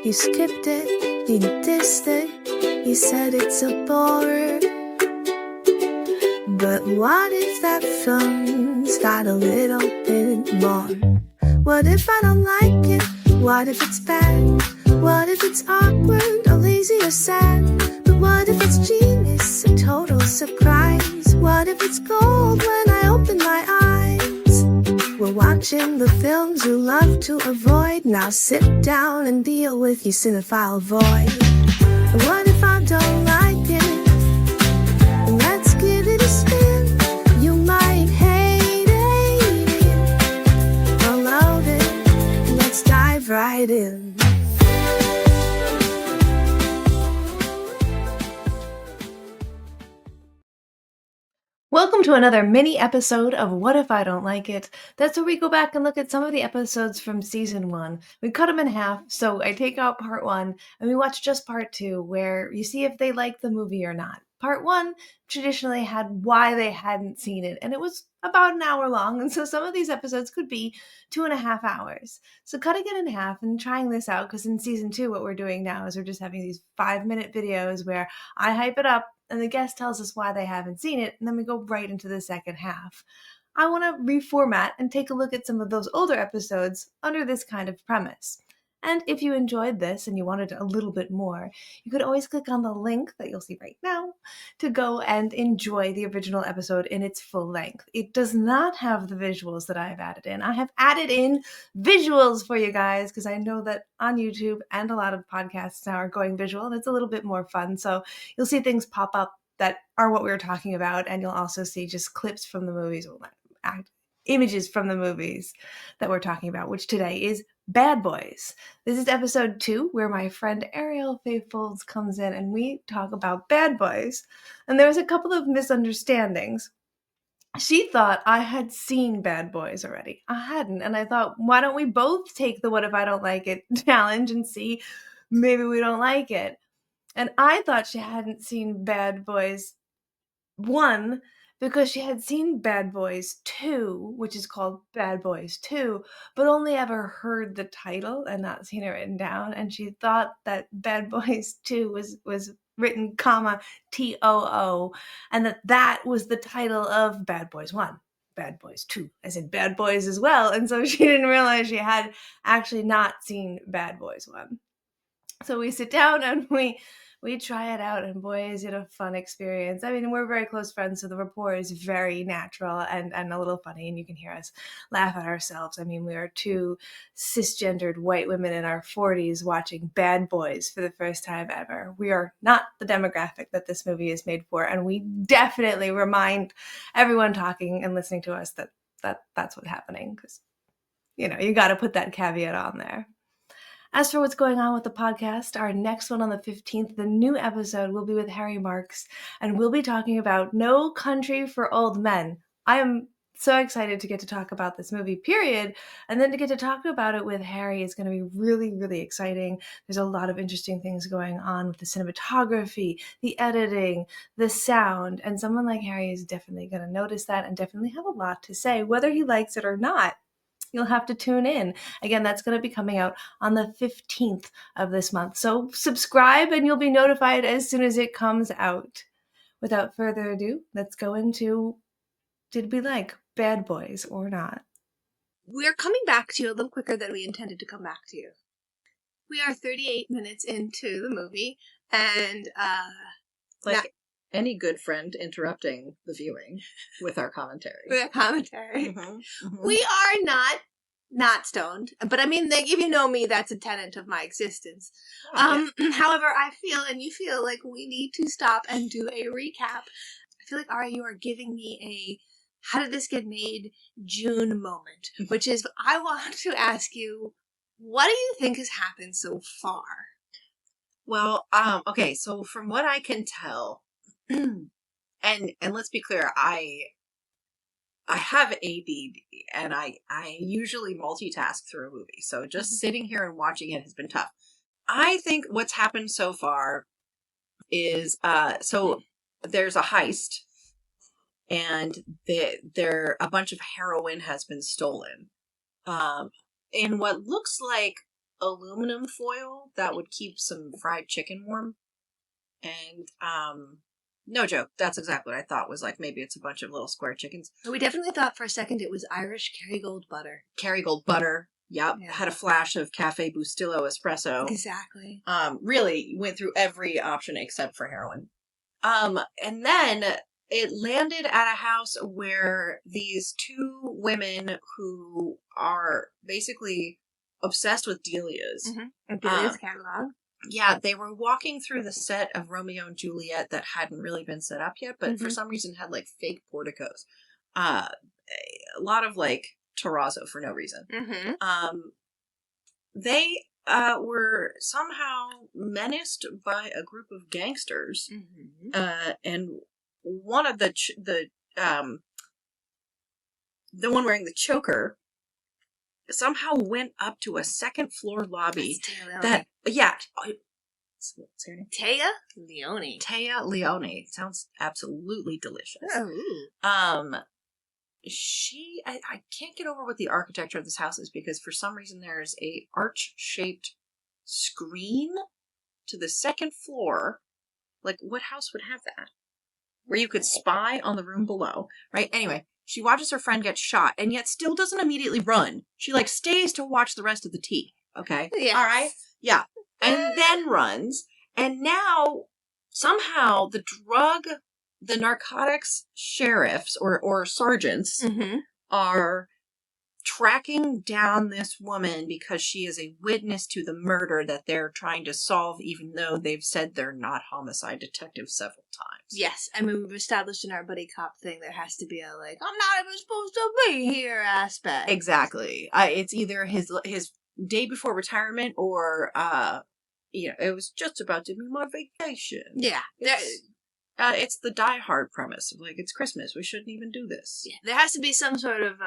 You skipped it, you dissed it, you said it's a bore. But what if that film's got a little bit more? What if I don't like it? What if it's bad? What if it's awkward or lazy or sad? But what if it's genius, a total surprise? What if it's gold when I open my eyes? We're watching the films you love to avoid. Now sit down and deal with your cinephile void. What if I don't like it? Let's give it a spin. You might hate it or love it. Let's dive right in. Welcome to another mini episode of What If I Don't Like It? That's where we go back and look at some of the episodes from season 1. We cut them in half, so I take out part 1 and we watch just part 2, where you see if they like the movie or not. Part 1 traditionally had why they hadn't seen it, and it was about an hour long, and so some of these episodes could be 2.5 hours. So cutting it in half and trying this out, because in season 2 what we're doing now is we're just having these 5-minute videos where I hype it up and the guest tells us why they haven't seen it, and then we go right into the second half. I want to reformat and take a look at some of those older episodes under this kind of premise. And if you enjoyed this and you wanted a little bit more, you could always click on the link that you'll see right now to go and enjoy the original episode in its full length. It does not have the visuals that I've added in. I have added in visuals for you guys because I know that on YouTube and a lot of podcasts now are going visual and it's a little bit more fun. So you'll see things pop up that are what we were talking about, and you'll also see just clips from the movies, images from the movies that we're talking about, which today is Bad Boys. This is episode 2, where my friend Arielle Faye Foulds comes in and we talk about Bad Boys. And there was a couple of misunderstandings. She thought I had seen Bad Boys already. I hadn't. And I thought, why don't we both take the What If I Don't Like It challenge and see maybe we don't like it? And I thought she hadn't seen Bad Boys 1 because she had seen Bad Boys 2, which is called Bad Boys 2, but only ever heard the title and not seen it written down. And she thought that Bad Boys 2 was written comma T-O-O, and that was the title of Bad Boys 1. Bad Boys 2, as in Bad Boys as well. And so she didn't realize she had actually not seen Bad Boys 1. So we sit down and we try it out, and boy, is it a fun experience. I mean, we're very close friends, so the rapport is very natural and a little funny, and you can hear us laugh at ourselves. I mean, we are 2 cisgendered white women in our 40s watching Bad Boys for the first time ever. We are not the demographic that this movie is made for, and we definitely remind everyone talking and listening to us that's what's happening, because, you know, you got to put that caveat on there. As for what's going on with the podcast, our next one on the 15th, the new episode will be with Harry Marks, and we'll be talking about No Country for Old Men. I am so excited to get to talk about this movie, period, and then to get to talk about it with Harry is going to be really, really exciting. There's a lot of interesting things going on with the cinematography, the editing, the sound, and someone like Harry is definitely going to notice that and definitely have a lot to say, whether he likes it or not. You'll have to tune in. Again, that's going to be coming out on the 15th of this month. So subscribe and you'll be notified as soon as it comes out. Without further ado, let's go into, did we like Bad Boys or not? We're coming back to you a little quicker than we intended to come back to you. We are 38 minutes into the movie, and any good friend interrupting the viewing with our commentary. Mm-hmm, mm-hmm. We are not stoned, but I mean, like, if you know me, that's a tenet of my existence. Yeah. However, I feel, and you feel, like we need to stop and do a recap. I feel like, Ari, you are giving me a how did this get made June moment, which is, I want to ask you, what do you think has happened so far? Well, okay, so from what I can tell, and let's be clear, I have ADD, and I usually multitask through a movie, so just sitting here and watching it has been tough. I think what's happened so far is, so there's a heist, and a bunch of heroin has been stolen, in what looks like aluminum foil that would keep some fried chicken warm. And, no joke, that's exactly what I thought, was like, maybe it's a bunch of little square chickens. We definitely thought for a second it was Irish Kerrygold butter. Kerrygold butter. Yep. Yeah. Had a flash of Cafe Bustelo espresso. Exactly. Really went through every option except for heroin. And then it landed at a house where these two women who are basically obsessed with Delia's. Mm-hmm. Delia's catalog. Yeah, they were walking through the set of Romeo and Juliet that hadn't really been set up yet, but for some reason had like fake porticos. A lot of like terrazzo for no reason. They were somehow menaced by a group of gangsters, and one of the one wearing the choker somehow went up to a second floor lobby. That what's her name? Taya Leone. Taya Leone. Sounds absolutely delicious. Oh. I can't get over what the architecture of this house is, because for some reason there's a arch-shaped screen to the second floor. Like, what house would have that? Where you could spy on the room below, right? Anyway, she watches her friend get shot, and yet still doesn't immediately run. She, like, stays to watch the rest of the tea, okay? Yeah. All right? Yeah. And then runs, and now, somehow, the narcotics sheriffs or sergeants are tracking down this woman because she is a witness to the murder that they're trying to solve, even though they've said they're not homicide detectives several times. Yes, I mean, we've established in our buddy cop thing there has to be a, like, I'm not even supposed to be here aspect. Exactly. It's either his day before retirement or, it was just about to be my vacation. Yeah. It's the Die Hard premise of, like, it's Christmas, we shouldn't even do this. Yeah, there has to be some sort of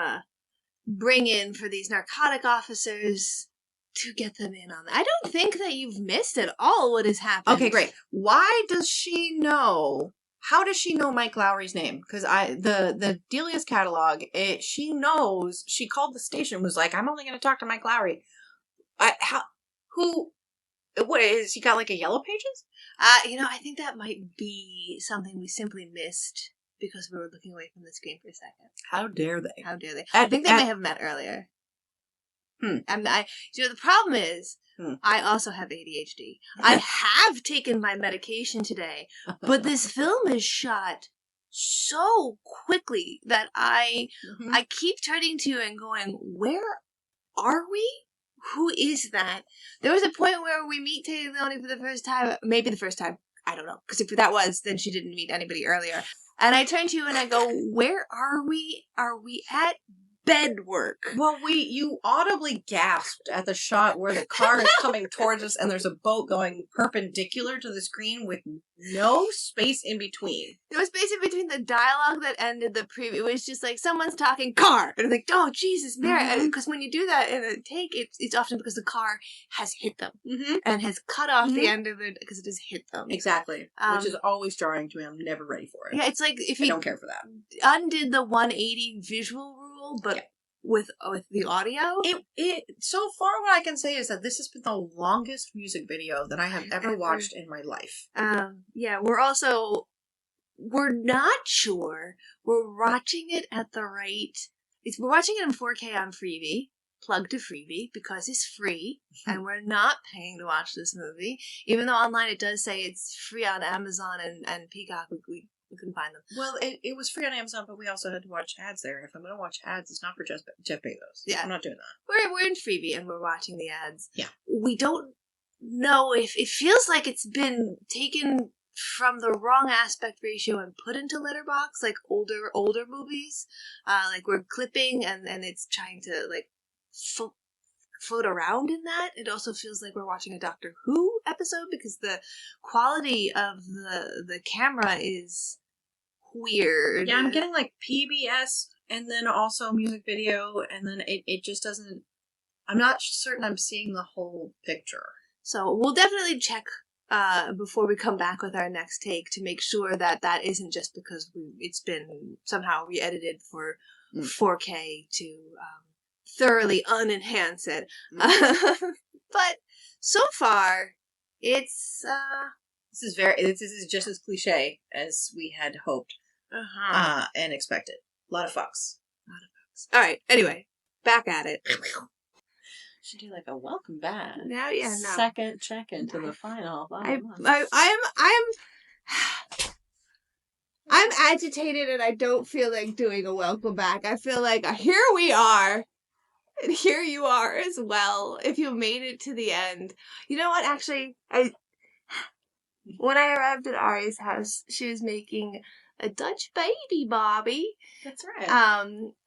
bring in for these narcotic officers to get them in on that. I don't think that you've missed at all what has happened. Okay, great. Why does she know? How does she know Mike Lowry's name? Because the Delia's catalog, she knows. She called the station, was like, I'm only going to talk to Mike Lowry. What is he got, like a Yellow Pages? I think that might be something we simply missed because we were looking away from the screen for a second. How dare they? How dare they? I think they may have met earlier. The problem is, I also have ADHD. I have taken my medication today, but this film is shot so quickly that I keep turning to you and going, where are we? Who is that? There was a point where we meet Taya Leone for the first time. Maybe the first time. I don't know. Because if that was, then she didn't meet anybody earlier. And I turn to you and I go, where are we? Are we at bed work? Well, you audibly gasped at the shot where the car is coming towards us and there's a boat going perpendicular to the screen with no space in between. There was space in between the dialogue that ended the preview. It was just like, someone's talking car. And I'm like, oh, Jesus, Mary. Because when you do that in a take, it's often because the car has hit them and has cut off the end of it because it has hit them. Exactly. Which is always jarring to me. I'm never ready for it. Yeah, it's like if I you don't care for that. Undid the 180 visual rule, but with the audio. It so far what I can say is that this has been the longest music video that I have ever watched in my life. We're not sure. We're watching it at the right. We're watching it in 4K on Freevee. Plug to Freevee because it's free and we're not paying to watch this movie. Even though online it does say it's free on Amazon and Peacock. We couldn't find them. Well, it was free on Amazon, but we also had to watch ads there. And if I'm going to watch ads, it's not for Jeff Bezos. Yeah. I'm not doing that. We're in Freevee and we're watching the ads. Yeah. We don't know if it feels like it's been taken from the wrong aspect ratio and put into letterbox, like older movies. Like we're clipping and it's trying to like float around in that. It also feels like we're watching a Doctor Who episode because the quality of the camera is weird. Yeah, I'm getting like PBS and then also music video, and then it just doesn't. I'm not certain I'm seeing the whole picture. So we'll definitely check before we come back with our next take to make sure that isn't just because it's been somehow re-edited for 4K to thoroughly unenhance it. But so far, it's This is just as cliche as we had hoped and expected. A lot of fucks. All right. Anyway, back at it. Should do like a welcome back. Now, yeah, no. Second check into the final. I'm agitated and I don't feel like doing a welcome back. I feel like here we are. And here you are as well. If you made it to the end. You know what? Actually, when I arrived at Ari's house, she was making a Dutch baby Bobby. That's right.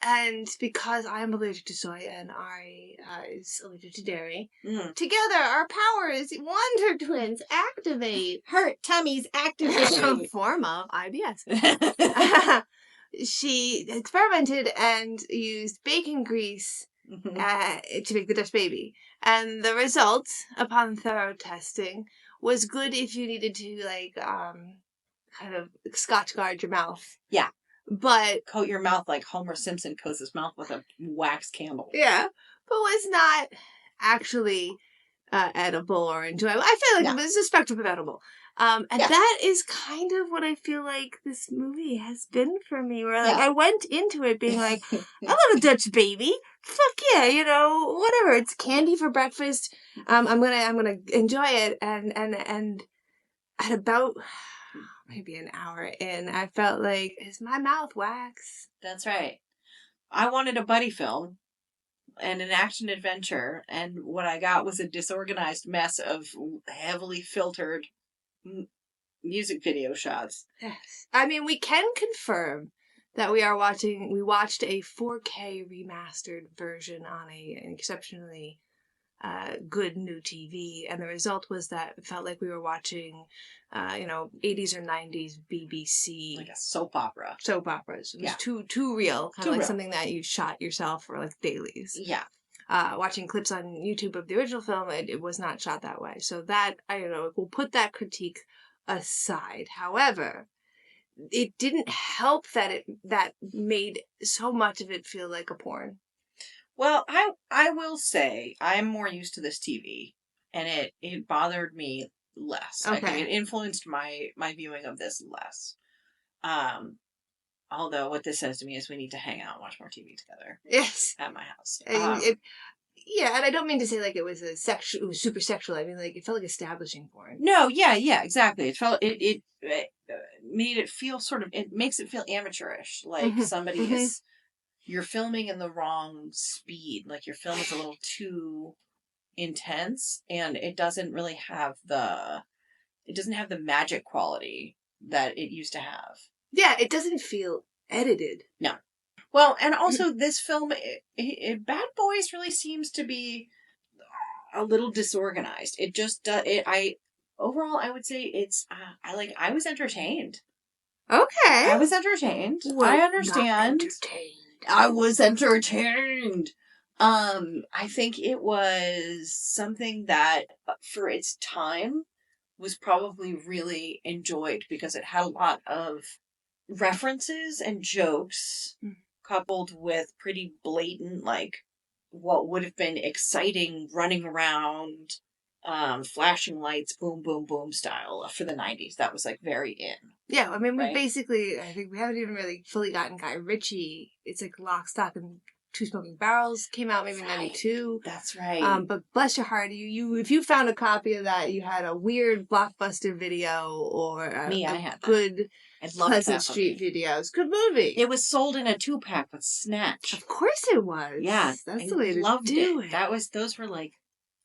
And because I'm allergic to soy and Ari is allergic to dairy, together our powers, Wonder Twins, activate. Hurt tummies activate. Some form of IBS. She experimented and used bacon grease to make the Dutch baby. And the result, upon thorough testing, was good if you needed to, like, kind of Scotch guard your mouth. Yeah. But coat your mouth like Homer Simpson coats his mouth with a wax candle. Yeah. But was not actually edible or enjoyable. I feel like it was a spectrum of edible. And that is kind of what I feel like this movie has been for me. Where like I went into it being like, I love a Dutch baby. Fuck yeah, you know, whatever. It's candy for breakfast. I'm gonna enjoy it. And at about maybe an hour in, I felt like, is my mouth wax? That's right. I wanted a buddy film and an action adventure, and what I got was a disorganized mess of heavily filtered music video shots. Yes. I mean, we can confirm that we watched a 4K remastered version on an exceptionally good new TV, and the result was that it felt like we were watching 80s or 90s BBC, like a soap opera. Soap operas. It was too real, kind of like something that you shot yourself for like dailies. Yeah. Watching clips on YouTube of the original film, it was not shot that way. So that, I don't know, we'll put that critique aside. However, it didn't help that that made so much of it feel like a porn. Well, I will say I'm more used to this TV, and it bothered me less. Okay. I think it influenced my viewing of this less. Although what this says to me is we need to hang out and watch more TV together. Yes. At my house. And I don't mean to say like it was super sexual. I mean, like, it felt like establishing porn. No, yeah, exactly. It made it feel it makes it feel amateurish. Like somebody is, you're filming in the wrong speed. Like your film is a little too intense, and it doesn't really have the magic quality that it used to have. Yeah, it doesn't feel edited. No. Well, and also this film, Bad Boys really seems to be a little disorganized. It just does. Overall, I would say it's. I was entertained. Okay. I was entertained. Well, I understand. I was entertained. I think it was something that, for its time, was probably really enjoyed because it had a lot of references and jokes coupled with pretty blatant, like, what would have been exciting running around, flashing lights, boom, boom, boom style for the 90s. That was, like, very in. Yeah, I mean, we basically, I think we haven't even really fully gotten Guy Ritchie. It's like Lock, Stock, and Two Smoking Barrels came out maybe in 92. That's right. But bless your heart, you if you found a copy of that, you had a weird Blockbuster video or a I had good Pleasant Street videos. Good movie. It was sold in a 2-pack with Snatch. Of course it was. Yeah, that's the way to do it. Those were like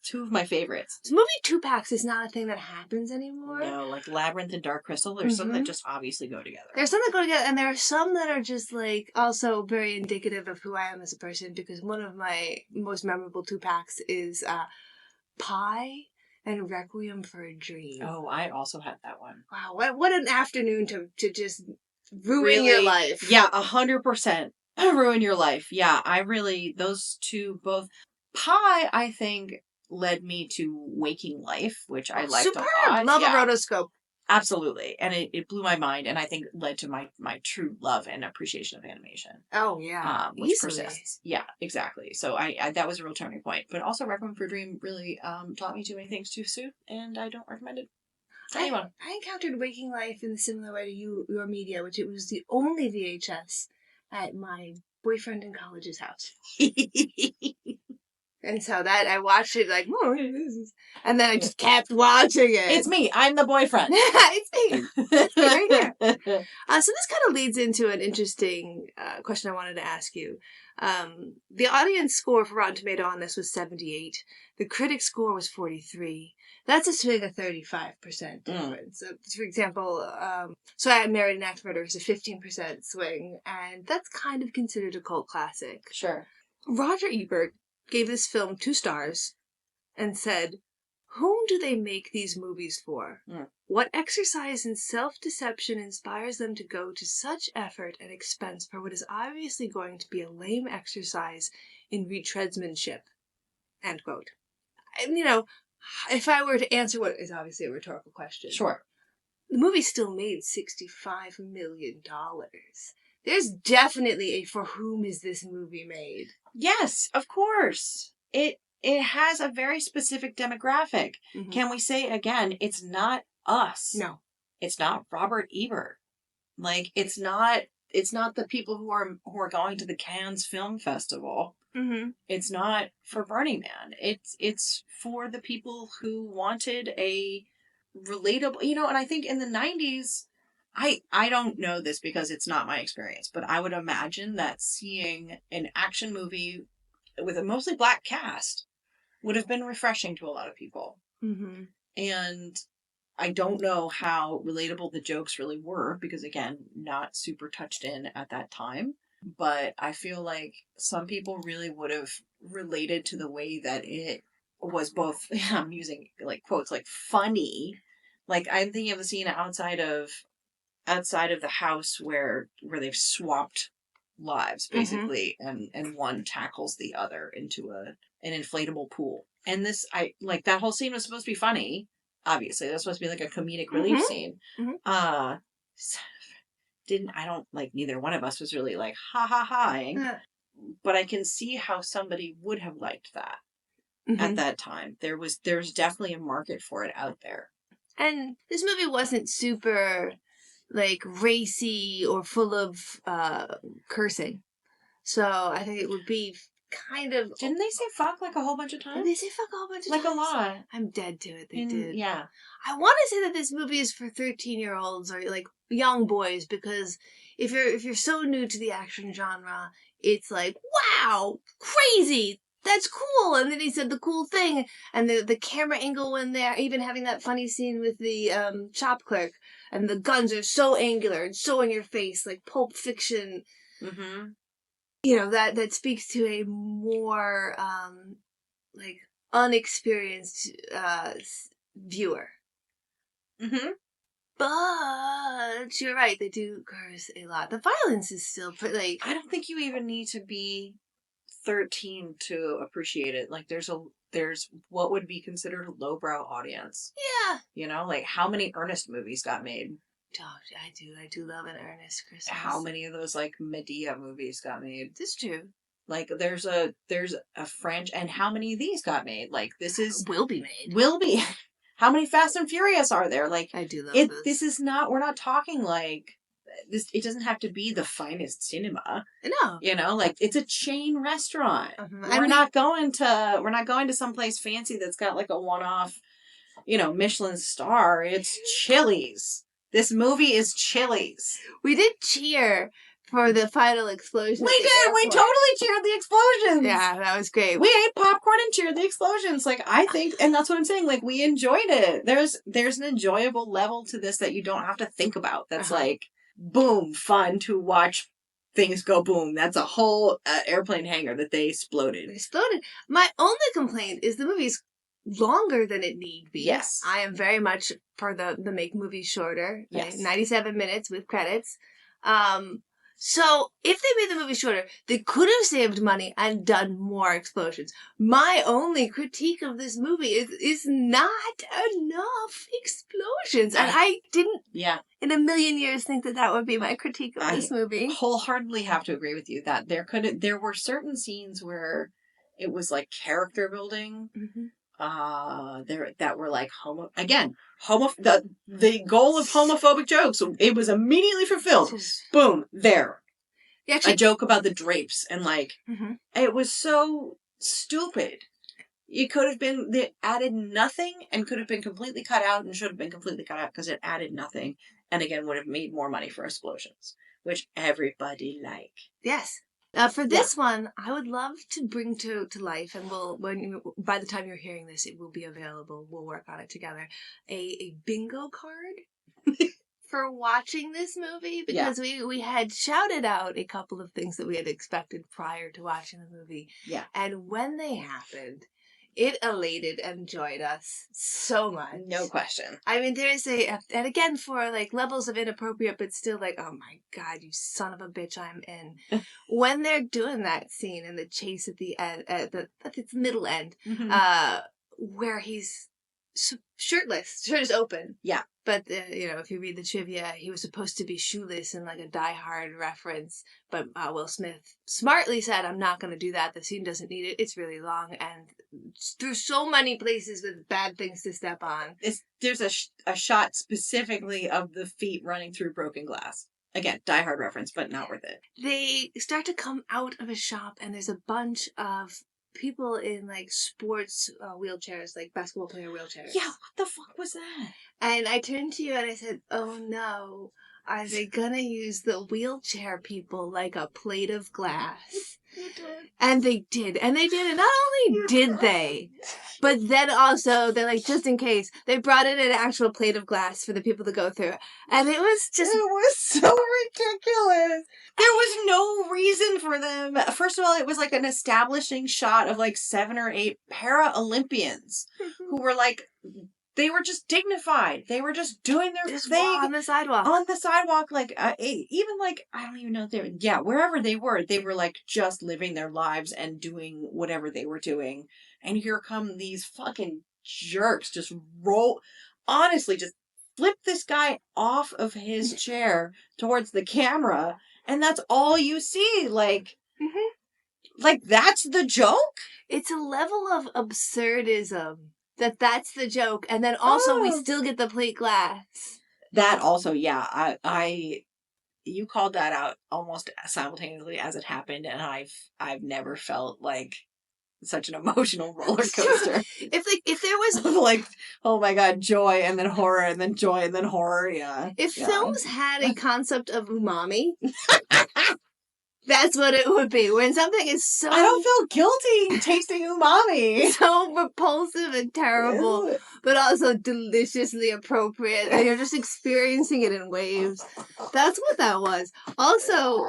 two of my favorites. Movie 2-packs is not a thing that happens anymore. No, like Labyrinth and Dark Crystal. There's some that just obviously go together. There's some that go together, and there are some that are just like also very indicative of who I am as a person, because one of my most memorable 2-packs is Pie and Requiem for a Dream. Oh, I also had that one. Wow, what an afternoon to just ruin your life. Yeah, 100% ruin your life. Yeah, those two both. Pie, I think, led me to Waking Life, which I liked a lot. Love a rotoscope. Absolutely. And it blew my mind, and I think led to my true love and appreciation of animation. Oh, yeah. Which Easily. persists. Yeah, exactly. So I that was a real turning point. But also Requiem for a Dream really taught me too many things too soon, and I don't recommend it to anyone. I encountered Waking Life in a similar way to your media, which it was the only VHS at my boyfriend in college's house. And so that I watched it like, oh, this is, and then I just kept watching it. It's me. I'm the boyfriend. It's me. It's me right here. So this kind of leads into an interesting question I wanted to ask you. The audience score for Rotten Tomato on this was 78. The critic score was 43. That's a swing of 35% difference. So, for example, So I Married an Axe Murderer is a 15% swing, and that's kind of considered a cult classic. Sure. Roger Ebert gave this film 2 stars and said, "Whom do they make these movies for? What exercise in self-deception inspires them to go to such effort and expense for what is obviously going to be a lame exercise in retreadsmanship?" End quote. And, if I were to answer what is obviously a rhetorical question. Sure. The movie still made $65 million. There's definitely a for whom is this movie made? Yes, of course. It has a very specific demographic. Mm-hmm. Can we say again, it's not us. No. It's not Robert Ebert. Like, it's not the people who are going to the Cannes Film Festival. Mm-hmm. It's not for Burning Man. It's for the people who wanted a relatable, and I think in the 90s, I don't know this because it's not my experience, but I would imagine that seeing an action movie with a mostly black cast would have been refreshing to a lot of people. Mm-hmm. And I don't know how relatable the jokes really were because, again, not super touched in at that time. But I feel like some people really would have related to the way that it was both, I'm using like quotes, like funny. Like, I'm thinking of the scene outside of the house where they've swapped lives basically, and one tackles the other into an inflatable pool. And this, that whole scene was supposed to be funny. Obviously, that was supposed to be like a comedic relief scene. Mm-hmm. Neither one of us was really like ha ha haing, but I can see how somebody would have liked that at that time. There's definitely a market for it out there. And this movie wasn't super racy or full of cursing. So I think it would be kind of... Didn't they say fuck like a whole bunch of times? Did they say fuck a whole bunch of times? Like a lot. I'm dead to it. They did. Yeah. I want to say that this movie is for 13-year-olds or young boys, because if you're so new to the action genre, it's like, wow, crazy, that's cool. And then he said the cool thing, and the camera angle when they're even having that funny scene with the shop clerk, and the guns are so angular and so in your face, like Pulp Fiction. Mm-hmm. That speaks to a more unexperienced viewer. Mm-hmm. But you're right, they do curse a lot. The violence is still pretty, I don't think you even need to be 13 to appreciate it. Like, there's what would be considered a lowbrow audience. Yeah. How many Ernest movies got made? Oh, I do love an Ernest Christmas. How many of those Medea movies got made? This is true. There's a French, and how many of these got made? This is will be made. Will be. How many Fast and Furious are there? I do love it. This. This is not. We're not talking this. It doesn't have to be the finest cinema. No. It's a chain restaurant. Uh-huh. We're not going to someplace fancy that's got a one-off, Michelin star. It's Chili's. This movie is Chili's. We did cheer for the final explosion. We did. We totally cheered the explosions. Yeah, that was great. We ate popcorn and cheered the explosions. I think, and that's what I'm saying. We enjoyed it. There's an enjoyable level to this that you don't have to think about. That's boom, fun to watch things go boom. That's a whole airplane hangar that they exploded. My only complaint is the movie's longer than it need be. Yes. I am very much for the make movies shorter. Yes. 97 minutes with credits. So, if they made the movie shorter, they could have saved money and done more explosions. My only critique of this movie is not enough explosions. And I didn't in a million years think that would be my critique of this movie. I wholeheartily have to agree with you that there were certain scenes where it was like character building. Mm-hmm. That were like the goal of homophobic jokes. It was immediately fulfilled. Boom, there. A joke about the drapes and like it was so stupid. It could have been that added nothing and could have been completely cut out and should have been completely cut out because it added nothing and again would have made more money for explosions, which everybody like. Yes. For this one, I would love to bring to life, and by the time you're hearing this, it will be available. We'll work on it together. A bingo card for watching this movie, because we had shouted out a couple of things that we had expected prior to watching the movie. Yeah. And when they happened, it elated and joyed us so much. No question. I mean, there's and again, for like levels of inappropriate, but still like, oh my God, you son of a bitch, I'm in. When they're doing that scene in the chase at the end, at its middle end, where he's shirtless, shirt is open. Yeah. But, if you read the trivia, he was supposed to be shoeless in like a Die Hard reference. But Will Smith smartly said, I'm not going to do that. The scene doesn't need it. It's really long. And through so many places with bad things to step on. There's a shot specifically of the feet running through broken glass. Again, Die Hard reference, but not worth it. They start to come out of a shop and there's a bunch of people in like sports wheelchairs, like basketball player wheelchairs. Yeah, what the fuck was that? And I turned to you and I said, oh no, are they gonna use the wheelchair people like a plate of glass? And they did. And they did. And not only did they, but then also, they're like, just in case, they brought in an actual plate of glass for the people to go through. And it was just... It was so ridiculous. There was no reason for them. First of all, it was like an establishing shot of like 7 or 8 para-Olympians who were like... They were just dignified. They were just doing their thing. On the sidewalk. On the sidewalk, like, even like, I don't even know if they were, wherever they were like just living their lives and doing whatever they were doing. And here come these fucking jerks just honestly, just flip this guy off of his chair towards the camera. And that's all you see. Like, like that's the joke? It's a level of absurdism. That's the joke. And then also we still get the plate glass. That also, yeah. You called that out almost simultaneously as it happened, and I've never felt like such an emotional roller coaster. If there was like, oh my God, joy and then horror and then joy and then horror, yeah. If films had a concept of umami, that's what it would be. When something is so... I don't feel guilty tasting umami. So repulsive and terrible, but also deliciously appropriate. And you're just experiencing it in waves. That's what that was. Also,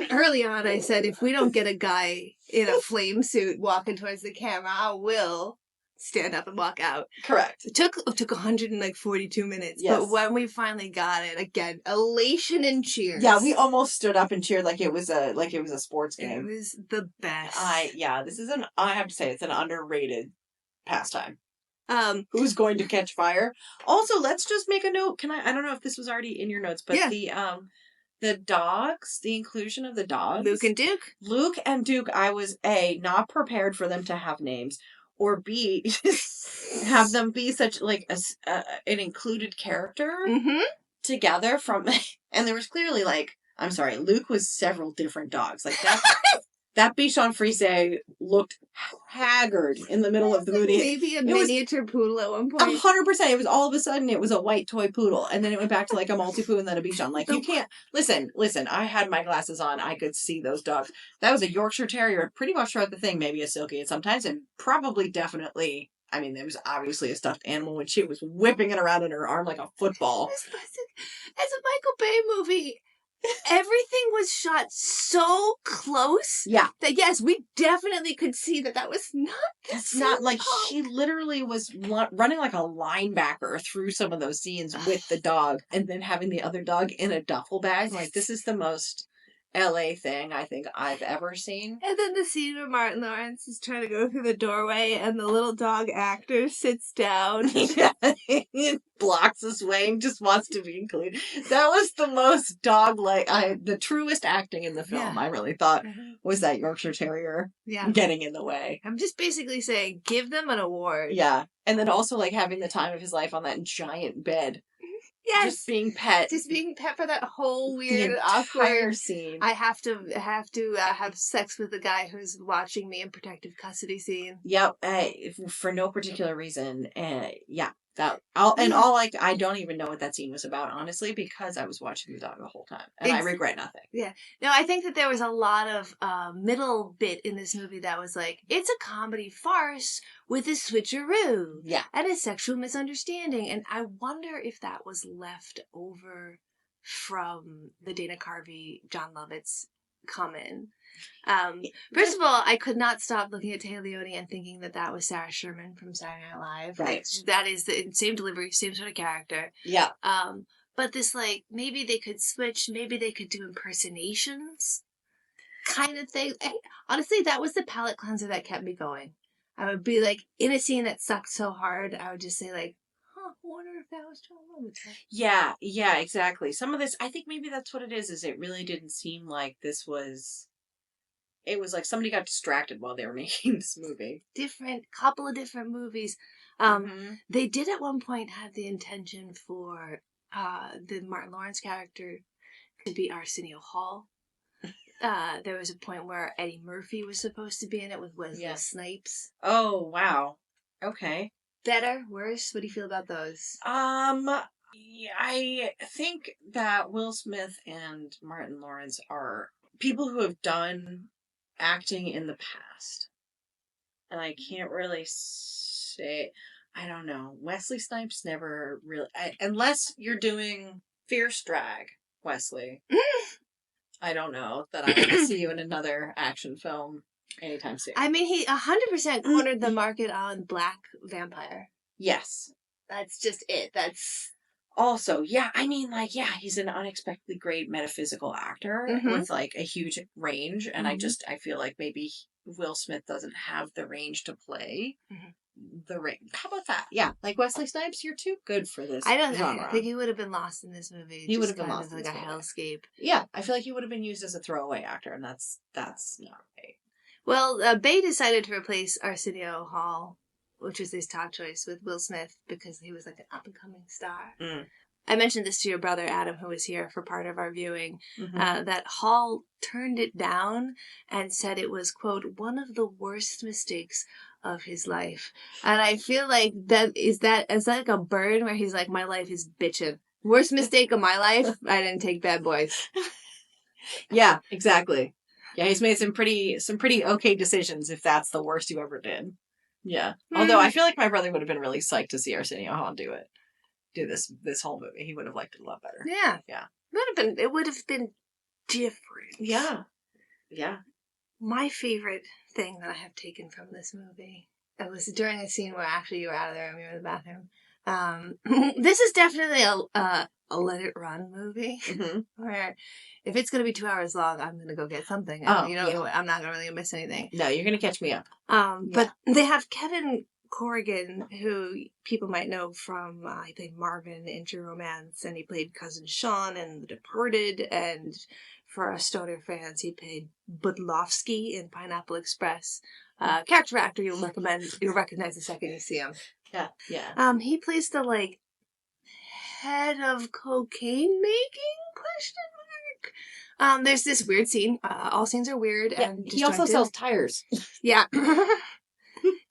early on I said, if we don't get a guy in a flame suit walking towards the camera, I will stand up and walk out. Correct. It took 142 minutes, yes. But when we finally got it, again, elation and cheers. Yeah, we almost stood up and cheered like it was a sports game. It was the best. I have to say, it's an underrated pastime. Who's going to catch fire? Also, let's just make a note. I don't know if this was already in your notes, but the dogs, the inclusion of the dogs. Luke and Duke, I was not prepared for them to have names. Or B, have them be such like an included character together and there was clearly like, I'm sorry, Luke was several different dogs. Like that Bichon Frise looked haggard in the middle of the movie. Maybe a miniature poodle at one point. 100%. It was all of a sudden it was a white toy poodle, and then it went back to like a Maltipoo and then a Bichon. Like you can't listen. I had my glasses on. I could see those dogs. That was a Yorkshire Terrier, pretty much throughout the thing. Maybe a Silkie at sometimes, and probably definitely. I mean, there was obviously a stuffed animal when she was whipping it around in her arm like a football. As a Michael Bay movie. Everything was shot so close that yes, we definitely could see that was not the It's not like she literally was running like a linebacker through some of those scenes with the dog and then having the other dog in a duffel bag. Like, this is the most LA thing I think I've ever seen. And then the scene where Martin Lawrence is trying to go through the doorway and the little dog actor sits down. He blocks his way and just wants to be included. That was the most dog-like, the truest acting in the film, I really thought, was that Yorkshire Terrier getting in the way. I'm just basically saying, give them an award. Yeah. And then also, like, having the time of his life on that giant bed. Yes. Just being pet. Just being pet for that whole weird, awkward scene. I have to have sex with the guy who's watching me in protective custody scene. Yep. For no particular reason. Yeah. I don't even know what that scene was about, honestly, because I was watching the dog the whole time, and I regret nothing. Yeah, no, I think that there was a lot of middle bit in this movie that was like, it's a comedy farce with a switcheroo, and a sexual misunderstanding, and I wonder if that was left over from the Dana Carvey, John Lovitz come-in. First of all, I could not stop looking at Téa Leoni and thinking that was Sarah Sherman from Saturday Night Live. Right. That is the same delivery, same sort of character. Yeah. But this, like, maybe they could switch, maybe they could do impersonations kind of thing. Honestly, that was the palate cleanser that kept me going. I would be like, in a scene that sucked so hard, I would just say, like, I wonder if that was John Lovitz. Yeah, exactly. Some of this, I think maybe that's what it is it really didn't seem like this was... It was like somebody got distracted while they were making this movie. Couple of different movies. They did at one point have the intention for the Martin Lawrence character to be Arsenio Hall. There was a point where Eddie Murphy was supposed to be in it with Wesley Snipes. Oh, wow. Okay. Better? Worse? What do you feel about those? I think that Will Smith and Martin Lawrence are people who have done acting in the past. And I can't really say... I don't know. Wesley Snipes never really... unless you're doing Fierce Drag, Wesley. I don't know that I want to see you in another action film anytime soon. I mean, he 100% cornered the market on Black Vampire. Yes. That's just it. That's... Also, he's an unexpectedly great metaphysical actor with, like, a huge range, and I feel like maybe Will Smith doesn't have the range to play the range. How about that? Yeah, like Wesley Snipes, you're too good for this genre. I think he would have been lost in this movie. He would have been lost in like a hellscape. Yeah, I feel like he would have been used as a throwaway actor, and that's not right. Well, Bay decided to replace Arsenio Hall, which was his top choice, with Will Smith because he was like an up-and-coming star. I mentioned this to your brother, Adam, who was here for part of our viewing, that Hall turned it down and said it was, quote, one of the worst mistakes of his life. And I feel like is that like a burn where he's like, my life is bitchin'. Worst mistake of my life? I didn't take Bad Boys. Yeah, exactly. Yeah, he's made some pretty okay decisions if that's the worst you ever did. Yeah. Although I feel like my brother would have been really psyched to see Arsenio Hall do this whole movie. He would have liked it a lot better. Yeah. Yeah. It would have been different. Yeah. Yeah. My favorite thing that I have taken from this movie, it was during a scene where after you were out of there and we were in the bathroom. This is definitely a let it run movie where if it's going to be 2 hours long, I'm going to go get something. I'm not going to really miss anything. No, you're going to catch me up. But they have Kevin Corrigan, who people might know from, he played Marvin in True Romance, and he played Cousin Sean in The Departed, and for us stoner fans, he played Budlowski in Pineapple Express. Character actor you'll recognize the second you see him. Yeah. He plays the, like, head of cocaine making? Question mark. There's this weird scene. All scenes are weird. Yeah, and he also sells tires. Yeah.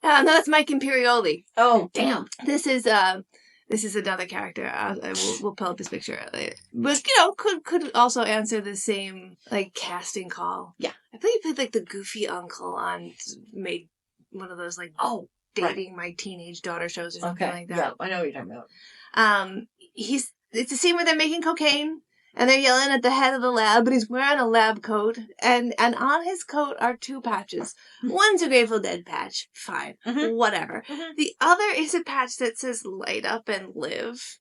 No, that's Mike Imperioli. Oh, damn. This is another character. We'll pull up his picture later. But, could also answer the same, like, casting call. Yeah. I think he played, like, the goofy uncle made one of those, like, dating my teenage daughter shows or something like that. Yeah, I know what you're talking about. It's a scene where they're making cocaine. And they're yelling at the head of the lab, but he's wearing a lab coat. And on his coat are 2 patches. One's a Grateful Dead patch. Fine. Whatever. The other is a patch that says light up and live.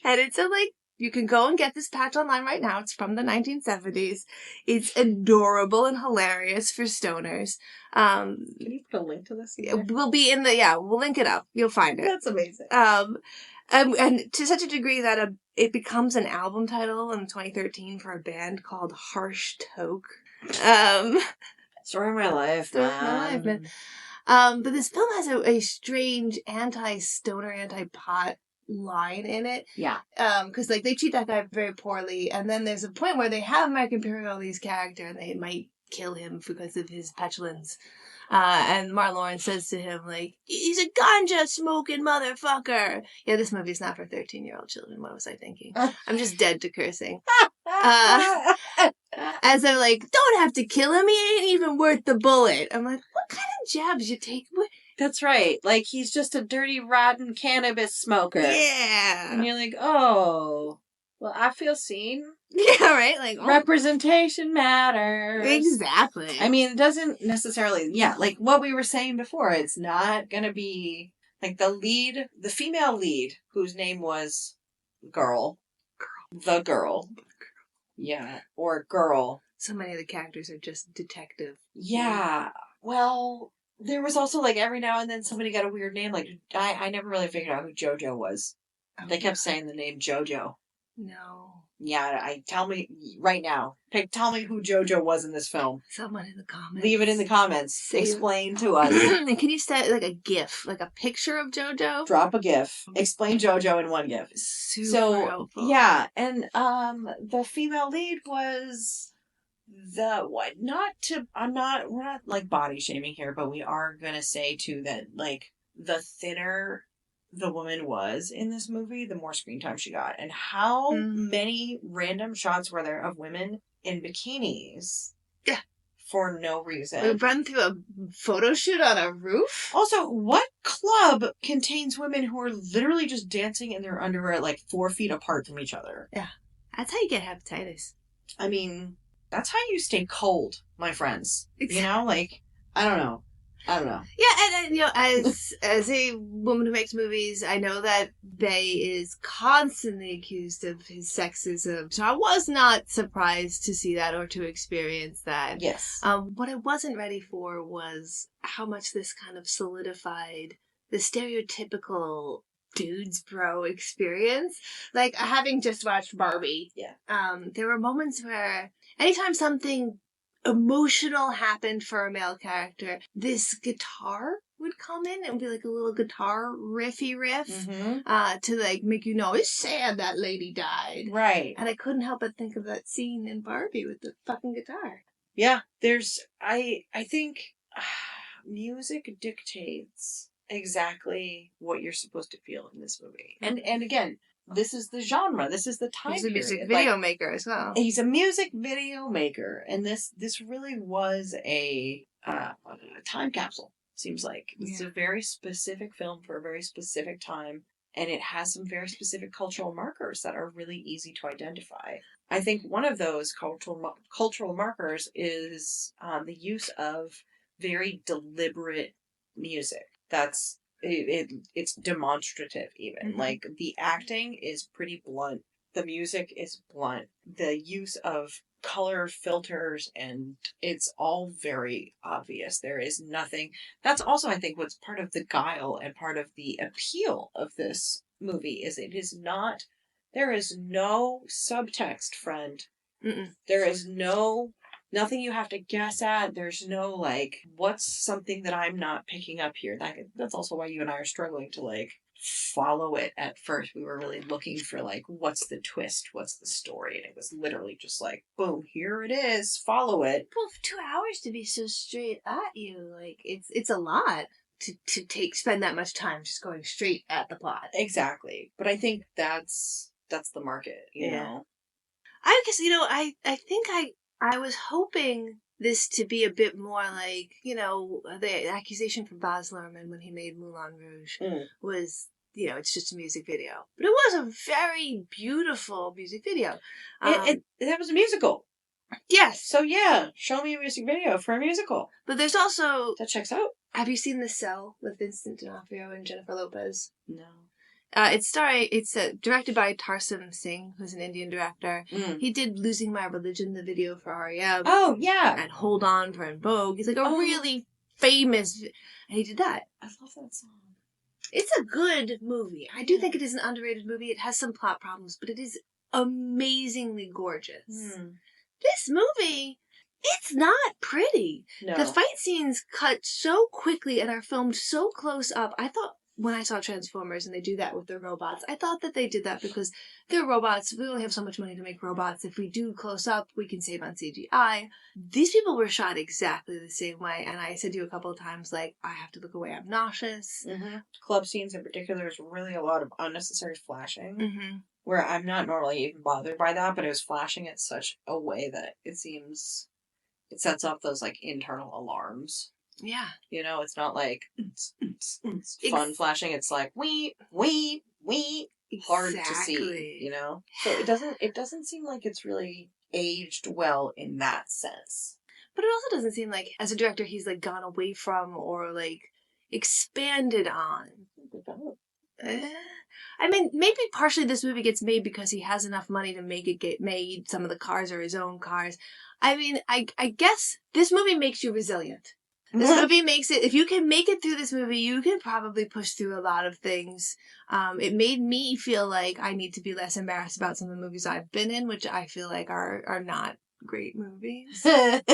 And it's a, like, You can go and get this patch online right now. It's from the 1970s. It's adorable and hilarious for stoners. Can you put a link to this? We'll be in we'll link it up. You'll find it. That's amazing. And to such a degree that it becomes an album title in 2013 for a band called Harsh Toke. Story of my life, man. But this film has a strange anti-stoner, anti-pot line in it. Yeah. Because they treat that guy very poorly, and then there's a point where they have American Imperial's character, and they might kill him because of his petulance. And Martin Lawrence says to him, he's a ganja smoking motherfucker. Yeah, this movie's not for 13-year-old children. What was I thinking? I'm just dead to cursing. As they're don't have to kill him. He ain't even worth the bullet. I'm like, what kind of jabs you take? That's right. He's just a dirty, rotten cannabis smoker. Yeah. And you're like, oh, well, I feel seen. Yeah, right? Representation matters. Exactly. I mean, it doesn't necessarily, what we were saying before, it's not going to be, the female lead, whose name was The Girl. Yeah, or Girl. So many of the characters are just detective. Yeah. Well, there was also, every now and then somebody got a weird name. I never really figured out who JoJo was. Oh, they kept saying the name JoJo. No. Yeah, tell me right now. Tell me who JoJo was in this film. Someone in the comments. Leave it in the comments. Explain to us. And can you set a GIF, a picture of JoJo? Drop a GIF. Explain JoJo in one GIF. Super helpful. Yeah, and the female lead was we're not body shaming here, but we are gonna say too that the thinner the woman was in this movie, the more screen time she got. And how many random shots were there of women in bikinis? Yeah. For no reason. We run through a photo shoot on a roof? Also, what club contains women who are literally just dancing in their underwear 4 feet apart from each other? Yeah. That's how you get hepatitis. I mean, that's how you stay cold, my friends. Exactly. I don't know. Yeah, and as a woman who makes movies, I know that Bay is constantly accused of his sexism. So I was not surprised to see that or to experience that. Yes. What I wasn't ready for was how much this kind of solidified the stereotypical dudes bro experience. Having just watched Barbie. Yeah. There were moments where anytime something emotional happened for a male character, this guitar would come in and be a little guitar riffy riff to make it's sad that lady died. Right. And I couldn't help but think of that scene in Barbie with the fucking guitar. Yeah, I think music dictates exactly what you're supposed to feel in this movie. And again, this is the genre. This is the time period. He's a music video maker as well. He's a music video maker. And this really was a time capsule, seems like. It's a very specific film for a very specific time. And it has some very specific cultural markers that are really easy to identify. I think one of those cultural markers is the use of very deliberate music. It's demonstrative even. The acting is pretty blunt. The music is blunt. The use of color filters, and it's all very obvious. There is nothing. That's also, I think, what's part of the guile and part of the appeal of this movie is there is no subtext, friend. Mm-mm. There is nothing you have to guess at. There's no, what's something that I'm not picking up here? That's also why you and I are struggling to, follow it at first. We were really looking for, what's the twist? What's the story? And it was literally just boom, here it is. Follow it. Well, for 2 hours to be so straight at you, it's a lot to spend that much time just going straight at the plot. Exactly. But I think that's the market, you know? I guess, I think I was hoping this to be a bit more the accusation from Baz Luhrmann when he made Moulin Rouge was, it's just a music video. But it was a very beautiful music video. That was a musical. Yes. So yeah, show me a music video for a musical. But there's also... That checks out. Have you seen The Cell with Vincent D'Onofrio and Jennifer Lopez? No. It's directed by Tarsem Singh, who's an Indian director. He did Losing My Religion, the video for Arielle. Oh, yeah. And Hold On for En Vogue. He's like a really famous... And he did that. I love that song. It's a good movie. I do think it is an underrated movie. It has some plot problems, but it is amazingly gorgeous. This movie, it's not pretty. No. The fight scenes cut so quickly and are filmed so close up. I thought when I saw Transformers and they do that with their robots, I thought that they did that because they're robots. We only have so much money to make robots. If we do close up, we can save on CGI. These people were shot exactly the same way. And I said to you a couple of times, like, I have to look away. I'm nauseous. Club scenes in particular, there's really a lot of unnecessary flashing. Where I'm not normally even bothered by that, but it was flashing in such a way that it sets off those, like, internal alarms. Yeah. You know, it's not like fun flashing. It's like, wee, hard to see, you know? So it doesn't seem like it's really aged well in that sense. But it also doesn't seem like, as a director, he's, like, gone away from or, like, expanded on. I mean, maybe partially this movie gets made because he has enough money to make it get made. Some of the cars are his own cars. I mean, I guess this movie makes you resilient. This movie makes it, if you can make it through this movie, you can probably push through a lot of things. It made me feel like I need to be less embarrassed about some of the movies I've been in, which I feel like are not great movies. But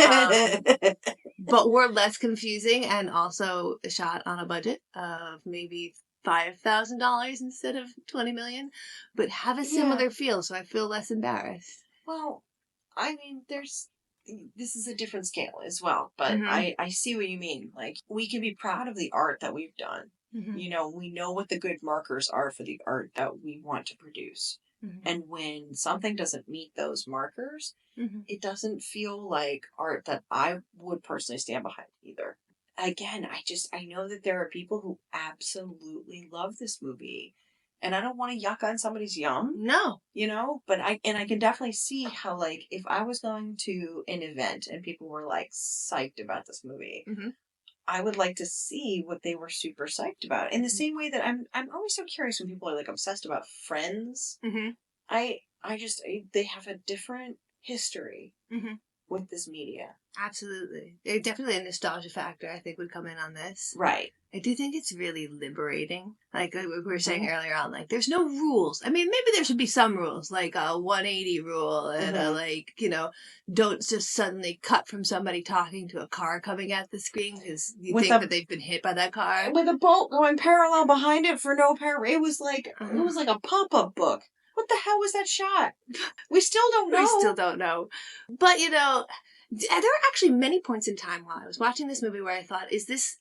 were less confusing and also shot on a budget of maybe $5,000 instead of $20 million, but have a similar feel, so I feel less embarrassed. Well, I mean, this is a different scale as well, but I see what you mean. Like, we can be proud of the art that we've done. You know, we know what the good markers are for the art that we want to produce. And when something doesn't meet those markers, it doesn't feel like art that I would personally stand behind either. Again, I know that there are people who absolutely love this movie. And I don't want to yuck on somebody's yum. No. You know? But I can definitely see how, like, if I was going to an event and people were, like, psyched about this movie, I would like to see what they were super psyched about. In the same way that I'm always so curious when people are, like, obsessed about Friends. They have a different history with this media. Absolutely. Definitely a nostalgia factor, I think, would come in on this. Right. I do think it's really liberating. Like we were saying earlier on, like, there's no rules. I mean, maybe there should be some rules, like a 180 rule and a, like, you know, don't just suddenly cut from somebody talking to a car coming at the screen because you think that they've been hit by that car. With a boat going parallel behind it for no apparent. It was like a pop-up book. What the hell was that shot? We still don't know. We still don't know. But, you know, there are actually many points in time while I was watching this movie where I thought, is this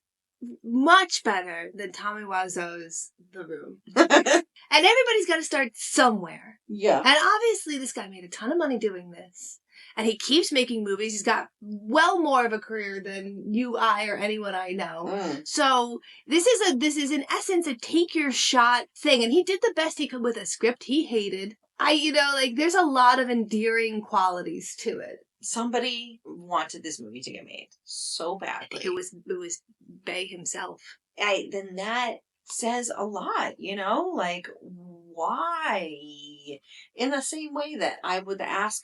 much better than Tommy Wiseau's The Room? And everybody's got to start somewhere. Yeah. And obviously this guy made a ton of money doing this. And he keeps making movies. He's got well more of a career than you, I, or anyone I know. So this is in essence a take your shot thing. And he did the best he could with a script he hated. There's a lot of endearing qualities to it. Somebody wanted this movie to get made so badly. It was Bay himself. Then that says a lot, you know? Like, why? In the same way that I would ask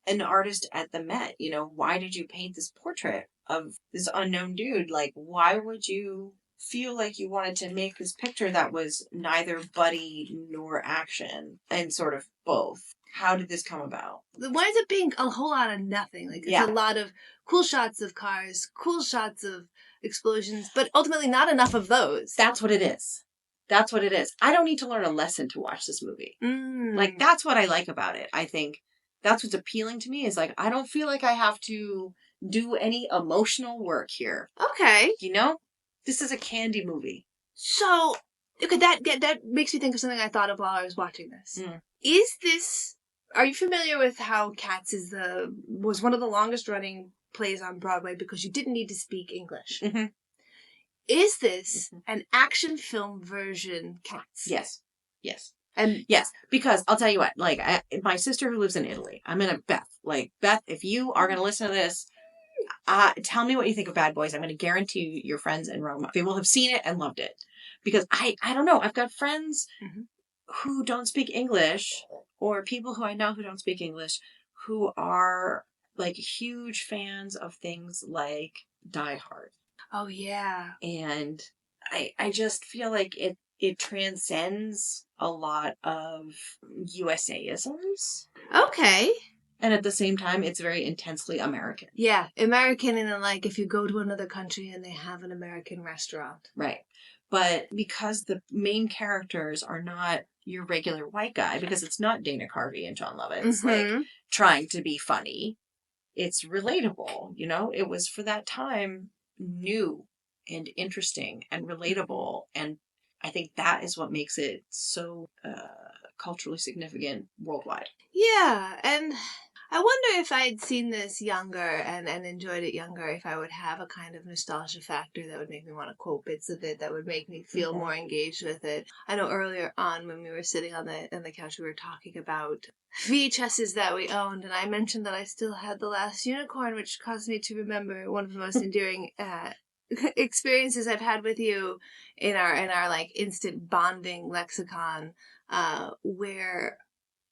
an artist at the Met, you know, why did you paint this portrait of this unknown dude? Like, why would you feel like you wanted to make this picture that was neither buddy nor action and sort of both? How did this come about? It winds up being a whole lot of nothing. Like, it's a lot of cool shots of cars, cool shots of explosions, but ultimately not enough of those. That's what it is. That's what it is. I don't need to learn a lesson to watch this movie. Like, that's what I like about it. I think that's what's appealing to me is, like, I don't feel like I have to do any emotional work here. Okay. You know? This is a candy movie. So, okay, that makes me think of something I thought of while I was watching this. Is this... Are you familiar with how Cats was one of the longest running plays on Broadway because you didn't need to speak English? Is this an action film version Cats? Yes. Yes. And yes, because I'll tell you what, like, my sister who lives in Italy, I'm gonna, Beth, if you are going to listen to this, tell me what you think of Bad Boys. I'm going to guarantee your friends in Rome, they will have seen it and loved it. Because I don't know, I've got friends who don't speak English, or people who I know who don't speak English, who are like huge fans of things like Die Hard. Oh, yeah. And I just feel like it transcends a lot of USA-isms. Okay. And at the same time, it's very intensely American. Yeah, American, and then, like, if you go to another country and they have an American restaurant. Right. But because the main characters are not your regular white guy, because it's not Dana Carvey and John Lovitz, like, trying to be funny, it's relatable, you know? It was, for that time, new and interesting and relatable, and I think that is what makes it so culturally significant worldwide. Yeah, and I wonder if I'd seen this younger and enjoyed it younger, if I would have a kind of nostalgia factor that would make me want to quote bits of it, that would make me feel more engaged with it. I know earlier on when we were sitting on the couch, we were talking about VHSs that we owned, and I mentioned that I still had The Last Unicorn, which caused me to remember one of the most endearing experiences I've had with you in our like instant bonding lexicon, where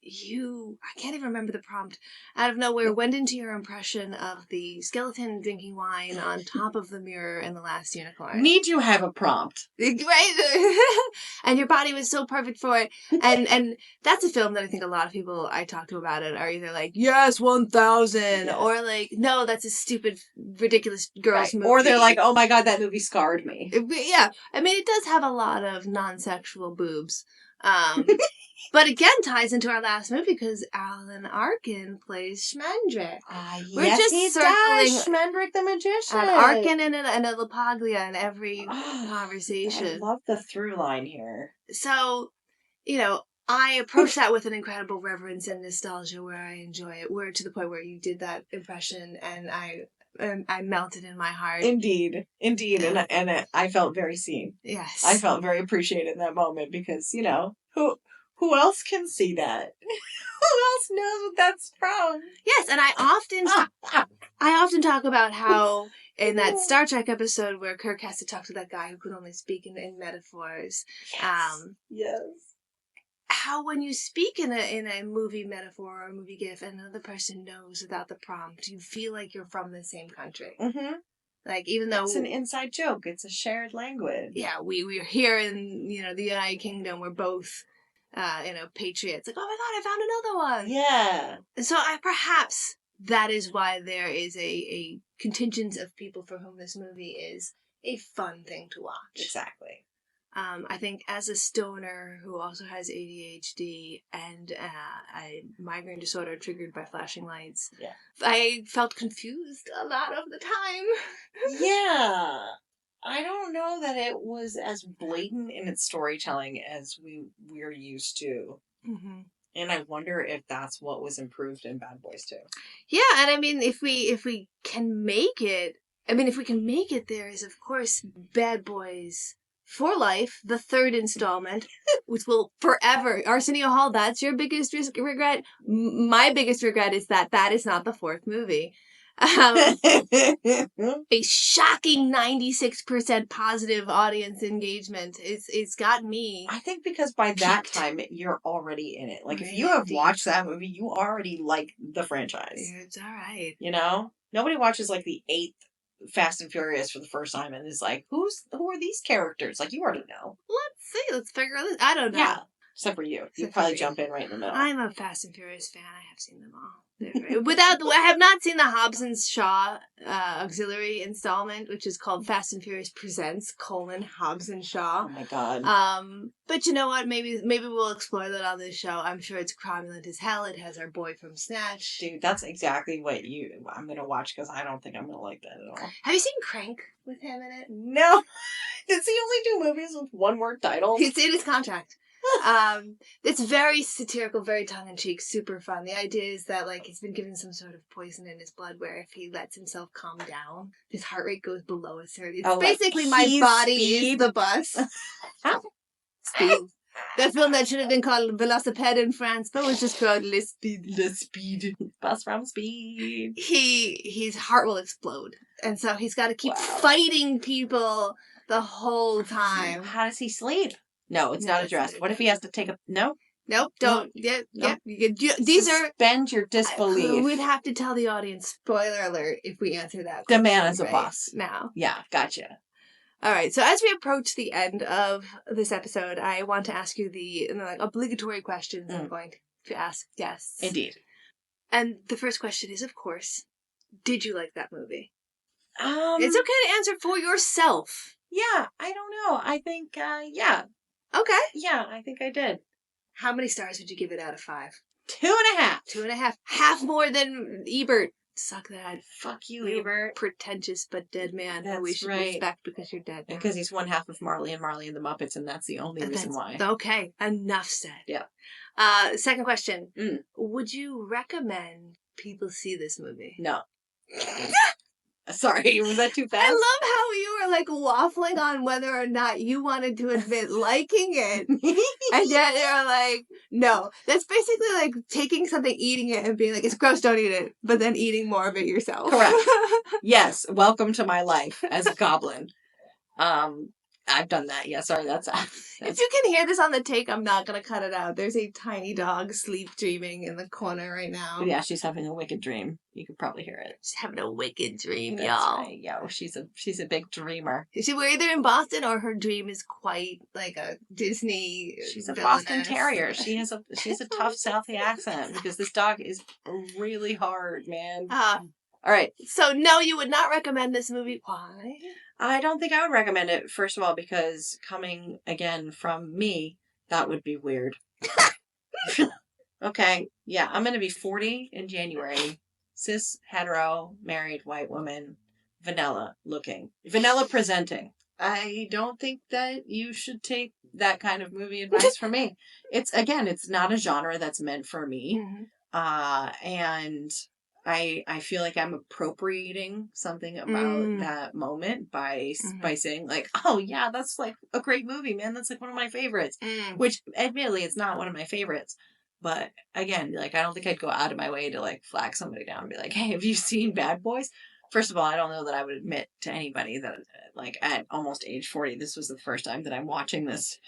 I can't even remember the prompt, out of nowhere went into your impression of the skeleton drinking wine on top of the mirror in The Last Unicorn. Need you have a prompt. Right? And your body was so perfect for it. And that's a film that I think a lot of people I talk to about it are either like, yes, 1000, yes, or like, no, that's a stupid, ridiculous girls movie. Or they're like, oh my god, that movie scarred me. Yeah. I mean, it does have a lot of non-sexual boobs. But again, ties into our last movie because Alan Arkin plays Schmendrick. We're yes, just circling Schmendrick the magician. An Arkin and a LaPaglia in every conversation. I love the through line here. So, you know, I approach that with an incredible reverence and nostalgia where I enjoy it. Where to the point where you did that impression and I melted in my heart. Indeed. And I felt very seen. Yes. I felt very appreciated in that moment because, you know, who else can see that? Who else knows what that's from? Yes, and I often talk about how in that Star Trek episode where Kirk has to talk to that guy who could only speak in metaphors. Yes. How when you speak in a movie metaphor or a movie gif and another person knows without the prompt, you feel like you're from the same country. Mm-hmm. Like, even though it's an inside joke, it's a shared language. Yeah, we're here in, the United Kingdom. We're both patriots. Like, oh my god, I found another one. Yeah. So perhaps that is why there is a contingent of people for whom this movie is a fun thing to watch. Exactly. I think as a stoner who also has ADHD and a migraine disorder triggered by flashing lights, I felt confused a lot of the time. Yeah. I don't know that it was as blatant in its storytelling as we're used to. Mm-hmm. And I wonder if that's what was improved in Bad Boys 2. Yeah, and I mean, if we can make it, there is, of course, Bad Boys for Life, the third installment, which will forever, Arsenio Hall, that's your biggest regret? My biggest regret is that is not the fourth movie. A shocking 96% positive audience engagement. It's got me. I think because by that time you're already in it. Like if you have watched that movie, you already like the franchise. It's all right. You know, nobody watches like the 8th Fast and Furious for the first time and is like, who are these characters? Like you already know. Let's see. Let's figure out this. I don't know. Yeah. Except for you. You probably jump in right in the middle. I'm a Fast and Furious fan. I have seen them all. I have not seen the Hobbs and Shaw auxiliary installment, which is called Fast and Furious Presents: Hobbs and Shaw. Oh my god. But you know what? Maybe we'll explore that on this show. I'm sure it's cromulent as hell. It has our boy from Snatch. Dude, that's exactly what I'm gonna watch because I don't think I'm gonna like that at all. Have you seen Crank with him in it? No. Does he only do movies with one-word titles? It's in his contract. It's very satirical, very tongue-in-cheek, super fun. The idea is that, like, he's been given some sort of poison in his blood where if he lets himself calm down, his heart rate goes below a certain... It's basically like my body is the bus. Speed. That film that should have been called Velocipede in France, but was just called Le Speed. Le Speed. Bus from Speed. His heart will explode. And so he's got to keep fighting people the whole time. How does he sleep? No, it's not addressed. What if he has to take a... No? Nope, don't. Nope. These are... Suspend your disbelief. We'd have to tell the audience, spoiler alert, if we answer that The question man is a right boss. now. Yeah, gotcha. All right, so as we approach the end of this episode, I want to ask you the obligatory questions I'm going to ask guests. Indeed. And the first question is, of course, did you like that movie? It's okay to answer for yourself. Yeah, I don't know. I think, yeah. Okay. Yeah, I think I did. How many stars would you give it out of 5? 2.5. 2.5. Half more than Ebert. Suck that. Fuck you, Ebert. Pretentious but dead man who we That's should right. respect because you're dead now. Because he's one half of Marley and the Muppets, and that's the only reason why. Okay, enough said. Yeah. Second question. Would you recommend people see this movie? No. Sorry, was that too fast? I love how you were like waffling on whether or not you wanted to admit liking it. And yet you're like, no. That's basically like taking something, eating it, and being like, it's gross, don't eat it. But then eating more of it yourself. Correct. Yes, welcome to my life as a goblin. I've done that. Yeah, sorry, that's If you can hear this on the take, I'm not going to cut it out. There's a tiny dog sleep dreaming in the corner right now. Yeah, she's having a wicked dream. You could probably hear it. She's having a wicked dream, That's y'all. right. Yo, she's a big dreamer. We're either in Boston or her dream is quite like a Disney. She's a villainess. Boston Terrier. She has a tough Southie accent because this dog is really hard, man. All right. So no, you would not recommend this movie. Why? I don't think I would recommend it, first of all, because coming again from me, that would be weird. Okay. Yeah, I'm going to be 40 in January. Cis, hetero, married, white woman, vanilla looking. Vanilla presenting. I don't think that you should take that kind of movie advice from me. It's not a genre that's meant for me. And I feel like I'm appropriating something about that moment by saying like, oh yeah, that's like a great movie, man. That's like one of my favorites. Which admittedly, it's not one of my favorites. But again, like I don't think I'd go out of my way to like flag somebody down and be like, hey, have you seen Bad Boys? First of all, I don't know that I would admit to anybody that like at almost age 40, this was the first time that I'm watching this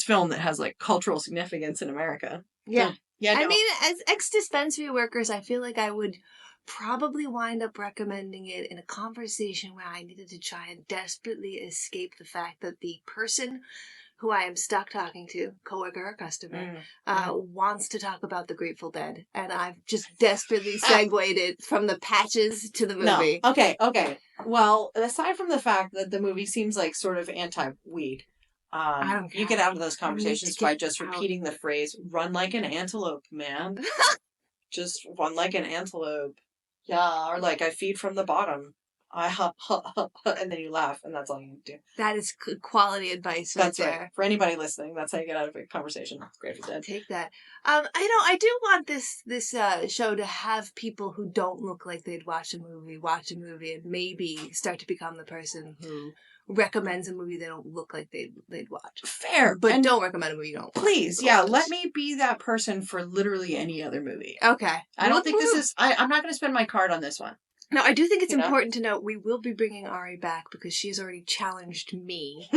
film that has like cultural significance in America. Yeah. So, yeah, no. I mean, as ex-dispensary workers, I feel like I would probably wind up recommending it in a conversation where I needed to try and desperately escape the fact that the person who I am stuck talking to, coworker or customer, wants to talk about the Grateful Dead. And I've just desperately segued it from the patches to the movie. No. Okay. Well, aside from the fact that the movie seems like sort of anti-weed, I don't care. you get out of those conversations by just repeating the phrase, run like an antelope, man. Just run like an antelope. Yeah, or like I feed from the bottom. And then you laugh, and that's all you do. That is quality advice right there. Right. For anybody listening, that's how you get out of a conversation. Grateful Dead. Take that. I do want this show to have people who don't look like they'd watch a movie and maybe start to become the person who recommends a movie they don't look like they'd watch. Fair. But don't recommend a movie you don't Please, yeah, let me be that person for literally any other movie. Okay. I don't think this is... I'm not going to spend my card on this one. No, I do think it's important to note we will be bringing Ari back because she's already challenged me.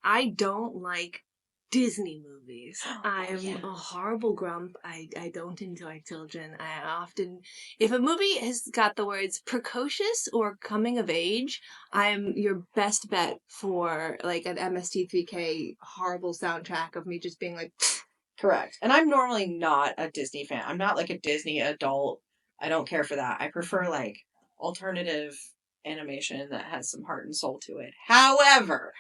I don't like Disney movies. I'm a horrible grump. I don't enjoy children. I often, if a movie has got the words precocious or coming of age, I'm your best bet for like an MST3K horrible soundtrack of me just being like... Correct. And I'm normally not a Disney fan. I'm not like a Disney adult. I don't care for that. I prefer like alternative animation that has some heart and soul to it. However,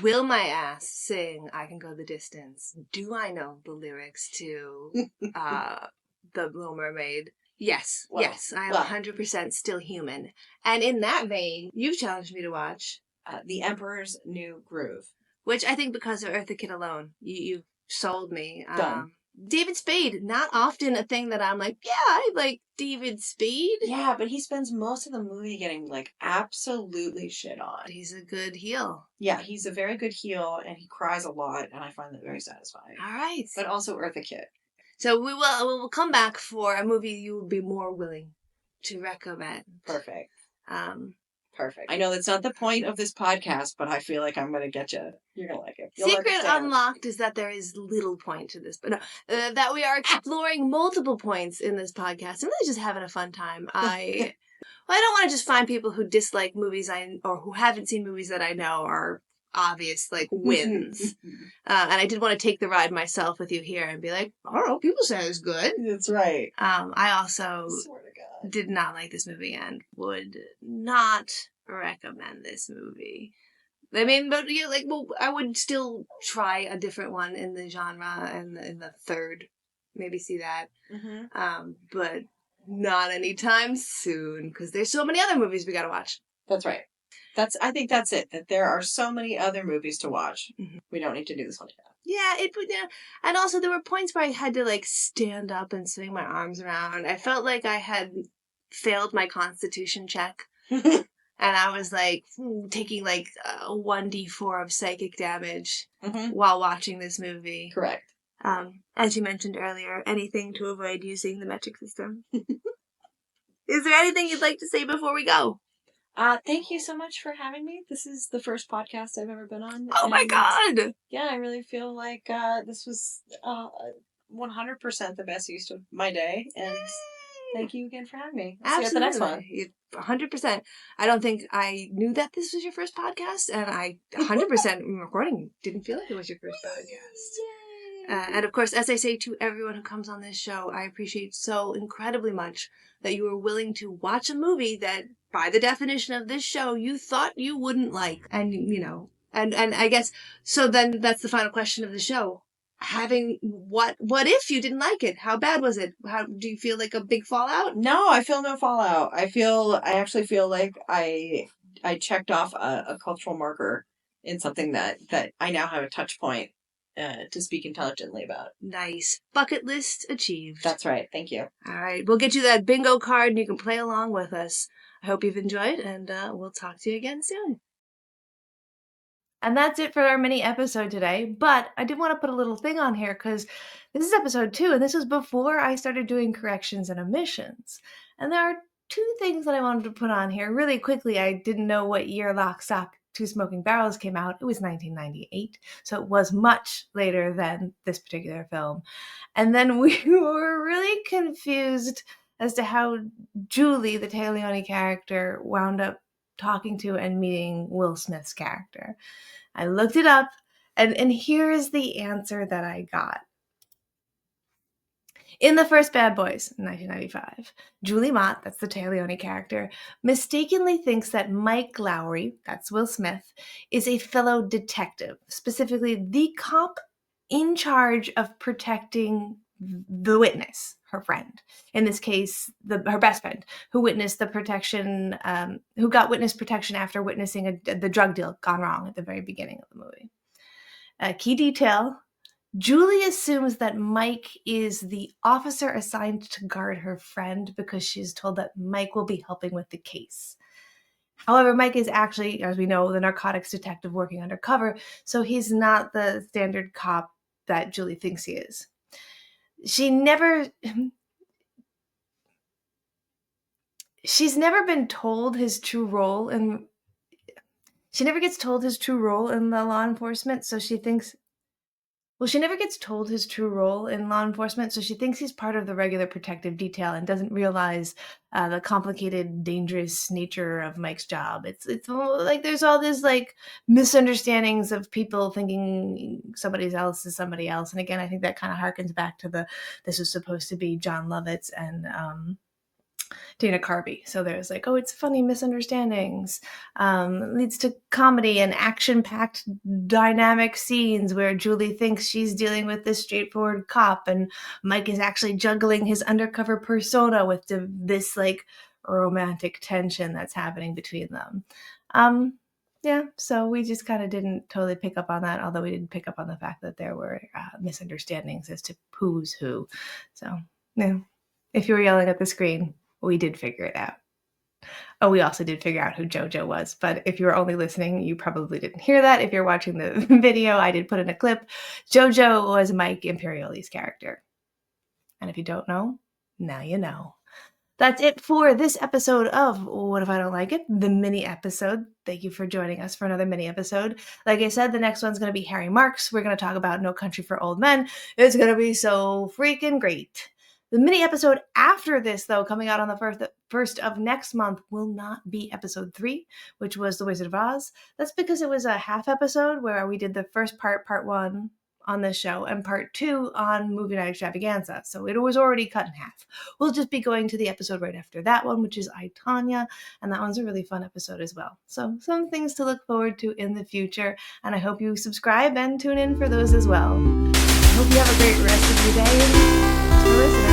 will my ass sing I Can Go the Distance? Do I know the lyrics to The Little Mermaid? Yes. Yes. I am 100% still human. And in that vein, you've challenged me to watch The Emperor's New Groove. Which I think because of Eartha Kitt alone, you sold me. Done. David Spade, not often a thing that I'm like, yeah, I like David Spade. Yeah, but he spends most of the movie getting like absolutely shit on. He's a good heel. Yeah, he's a very good heel, and he cries a lot, and I find that very satisfying. All right. But also Eartha Kitt. So we will come back for a movie you will be more willing to recommend. Perfect. Perfect. I know that's not the point of this podcast, but I feel like I'm going to get you. You're going to like it. You'll Secret understand. unlocked is that there is little point to this, but no, that we are exploring multiple points in this podcast and really just having a fun time. I don't want to just find people who dislike movies or who haven't seen movies that I know are obvious, like, wins. And I did want to take the ride myself with you here and be like, I don't know, people say it's good. That's right. I also Swear to God. did not like this movie and would not recommend this movie. I mean, but yeah, like, well, I would still try a different one in the genre and in the third, maybe see that. But not anytime soon because there's so many other movies we gotta watch. That's right. I think that's it. That there are so many other movies to watch. We don't need to do this one yet. Yeah, and also there were points where I had to like stand up and swing my arms around. I felt like I had failed my constitution check. And I was like taking like 1d4 of psychic damage while watching this movie. Correct. As you mentioned earlier, anything to avoid using the metric system. Is there anything you'd like to say before we go? Thank you so much for having me. This is the first podcast I've ever been on. Oh my God! Yeah, I really feel like this was 100% the best use of my day. And thank you again for having me. I'll see you at the next one. 100%. I don't think I knew that this was your first podcast, and I 100% recording didn't feel like it was your first podcast. And of course, as I say to everyone who comes on this show, I appreciate so incredibly much that you were willing to watch a movie that, by the definition of this show, you thought you wouldn't like. And, you know, and I guess, so then that's the final question of the show. What if you didn't like it? How bad was it? How do you feel like a big fallout? No, I feel no fallout. I actually feel like I checked off a cultural marker in something that I now have a touch point to speak intelligently about. Nice. Bucket list achieved. That's right. Thank you. All right. We'll get you that bingo card and you can play along with us. I hope you've enjoyed, and we'll talk to you again soon. And that's it for our mini episode today. But I did want to put a little thing on here because this is episode 2, and this was before I started doing corrections and omissions. And there are 2 things that I wanted to put on here really quickly. I didn't know what year Lock, Stock, Two Smoking Barrels came out. It was 1998, so it was much later than this particular film. And then we were really confused as to how Julie, the Téa Leoni character, wound up talking to and meeting Will Smith's character. I looked it up, and here is the answer that I got. In the first Bad Boys, in 1995, Julie Mott, that's the Téa Leoni character, mistakenly thinks that Mike Lowry, that's Will Smith, is a fellow detective, specifically the cop in charge of protecting the witness, her friend. In this case, her best friend, who witnessed the protection, who got witness protection after witnessing the drug deal gone wrong at the very beginning of the movie. A key detail: Julie assumes that Mike is the officer assigned to guard her friend because she's told that Mike will be helping with the case. However, Mike is actually, as we know, the narcotics detective working undercover, so he's not the standard cop that Julie thinks he is. She's never been told his true role in. She never gets told his true role in the law enforcement, so she thinks. Well, she never gets told his true role in law enforcement, so she thinks he's part of the regular protective detail and doesn't realize the complicated, dangerous nature of Mike's job. It's like there's all this like misunderstandings of people thinking somebody else is somebody else. And again, I think that kind of harkens back to this was supposed to be John Lovitz and Dana Carvey. So there's like, oh, it's funny misunderstandings. Leads to comedy and action-packed dynamic scenes where Julie thinks she's dealing with this straightforward cop and Mike is actually juggling his undercover persona with this like romantic tension that's happening between them. Yeah, so we just kind of didn't totally pick up on that, although we did pick up on the fact that there were misunderstandings as to who's who. So, yeah, if you were yelling at the screen, we did figure it out. Oh, we also did figure out who JoJo was, but if you were only listening, you probably didn't hear that. If you're watching the video, I did put in a clip. JoJo was Mike Imperioli's character. And if you don't know, now you know. That's it for this episode of What If I Don't Like It, the mini episode. Thank you for joining us for another mini episode. Like I said, the next one's going to be Harry Marks. We're going to talk about No Country for Old Men. It's going to be so freaking great. The mini episode after this, though, coming out on the first of next month, will not be episode 3, which was The Wizard of Oz. That's because it was a half episode where we did the first part 1, on this show, and part 2 on Movie Night Extravaganza. So it was already cut in half. We'll just be going to the episode right after that one, which is I, Tonya, and that one's a really fun episode as well. So some things to look forward to in the future, and I hope you subscribe and tune in for those as well. I hope you have a great rest of your day, and thanks for listening.